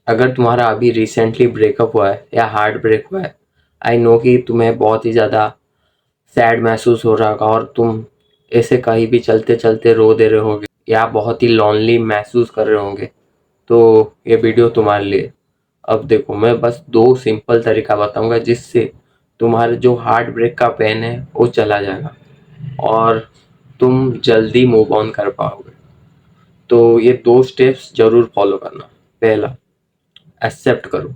अगर तुम्हारा अभी रिसेंटली ब्रेकअप हुआ है या हार्ट ब्रेक हुआ है, आई नो कि तुम्हें बहुत ही ज़्यादा सैड महसूस हो रहा होगा और तुम ऐसे कहीं भी चलते चलते रो दे रहे होगे या बहुत ही लॉनली महसूस कर रहे होंगे, तो ये वीडियो तुम्हारे लिए। अब देखो, मैं बस दो सिंपल तरीका बताऊंगा जिससे तुम्हारे जो हार्ट ब्रेक का पेन है वो चला जाएगा और तुम जल्दी मूव ऑन कर पाओगे। तो ये दो स्टेप्स जरूर फॉलो करना। पहला, एक्सेप्ट करो।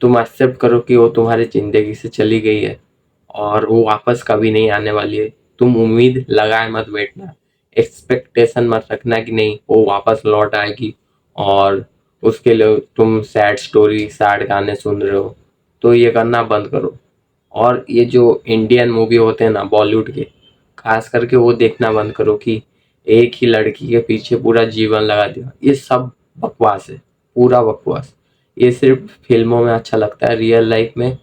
तुम एक्सेप्ट करो कि वो तुम्हारी ज़िंदगी से चली गई है और वो वापस कभी नहीं आने वाली है। तुम उम्मीद लगाए मत बैठना, एक्सपेक्टेशन मत रखना कि नहीं वो वापस लौट आएगी और उसके लिए तुम सैड स्टोरी सैड गाने सुन रहे हो। तो ये करना बंद करो। और ये जो इंडियन मूवी होते हैं ना बॉलीवुड के, खास करके वो देखना बंद करो कि एक ही लड़की के पीछे पूरा जीवन लगा दिया। ये सब बकवास है, पूरा बकवास। ये सिर्फ फिल्मों में अच्छा लगता है, रियल लाइफ में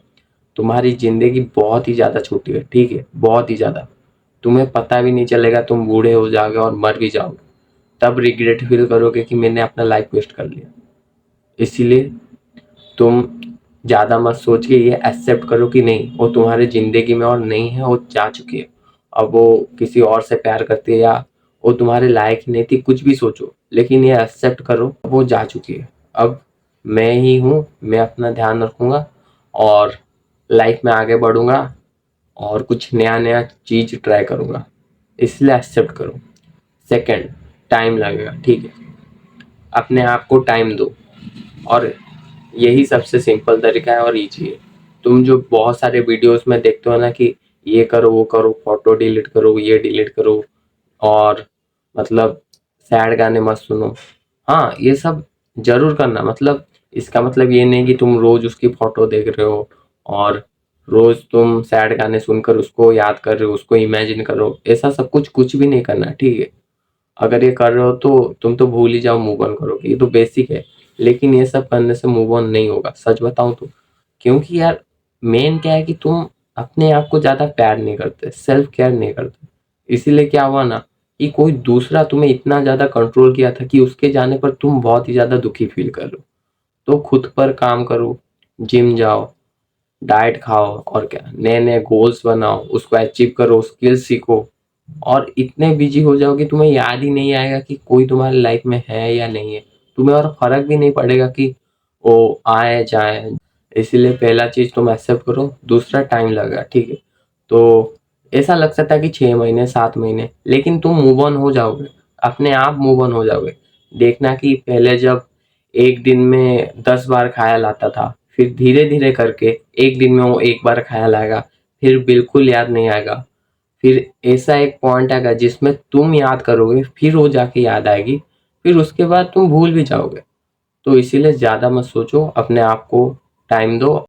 तुम्हारी जिंदगी बहुत ही ज़्यादा छोटी है, ठीक है, बहुत ही ज़्यादा। तुम्हें पता भी नहीं चलेगा, तुम बूढ़े हो जाओगे और मर भी जाओगे, तब रिग्रेट फील करोगे कि मैंने अपना लाइफ वेस्ट कर लिया। इसीलिए तुम ज़्यादा मत सोच के ये एक्सेप्ट करो कि नहीं वो तुम्हारी ज़िंदगी में और नहीं है, वो जा चुकी है। अब वो किसी और से प्यार करती है या वो तुम्हारे लायक ही नहीं थी, कुछ भी सोचो, लेकिन ये एक्सेप्ट करो वो जा चुकी है। अब मैं ही हूँ, मैं अपना ध्यान रखूँगा और लाइफ में आगे बढ़ूँगा और कुछ नया नया चीज़ ट्राई करूँगा। इसलिए एक्सेप्ट करो। सेकंड, टाइम लगेगा, ठीक है, अपने आप को टाइम दो। और यही सबसे सिंपल तरीका है और ईजी है। तुम जो बहुत सारे वीडियोस में देखते हो ना कि ये करो वो करो, फोटो डिलीट करो, ये डिलीट करो और मतलब सैड गाने मत सुनो। हाँ, ये सब जरूर करना, मतलब इसका मतलब ये नहीं कि तुम रोज उसकी फोटो देख रहे हो और रोज तुम सैड गाने सुनकर उसको याद कर रहे हो, उसको इमेजिन करो। ऐसा सब कुछ कुछ भी नहीं करना, ठीक है। अगर ये कर रहे हो तो तुम तो भूल ही जाओ, मूव ऑन करो, ये तो बेसिक है। लेकिन ये सब करने से मूव ऑन नहीं होगा, सच बताऊं तो। क्योंकि यार मेन क्या है कि तुम अपने आप को ज्यादा प्यार नहीं करते, सेल्फ केयर नहीं करते। इसीलिए क्या हुआ ना कि कोई दूसरा तुम्हें इतना ज्यादा कंट्रोल किया था कि उसके जाने पर तुम बहुत ही ज्यादा दुखी फील कर रहे हो। तो खुद पर काम करो, जिम जाओ, डाइट खाओ और क्या, नए नए गोल्स बनाओ, उसको अचीव करो, स्किल्स सीखो। और इतने बिजी हो जाओ कि तुम्हें याद ही नहीं आएगा कि कोई तुम्हारी लाइफ में है या नहीं है। तुम्हें और फर्क भी नहीं पड़ेगा कि वो आए जाए। इसीलिए पहला चीज तुम एक्सेप्ट करो, दूसरा टाइम लगेगा, ठीक है। तो ऐसा लग सकता है कि 6 महीने 7 महीने, लेकिन तुम मूव ऑन हो जाओगे, अपने आप मूव ऑन हो जाओगे। देखना कि पहले जब एक दिन में 10 बार ख्याल आता था, फिर धीरे धीरे करके एक दिन में वो एक बार ख्याल आएगा, फिर बिल्कुल याद नहीं आएगा, फिर ऐसा एक पॉइंट आएगा जिसमें तुम याद करोगे, फिर वो जाके याद आएगी, फिर उसके बाद तुम भूल भी जाओगे। तो इसीलिए ज़्यादा मत सोचो, अपने आप को टाइम दो।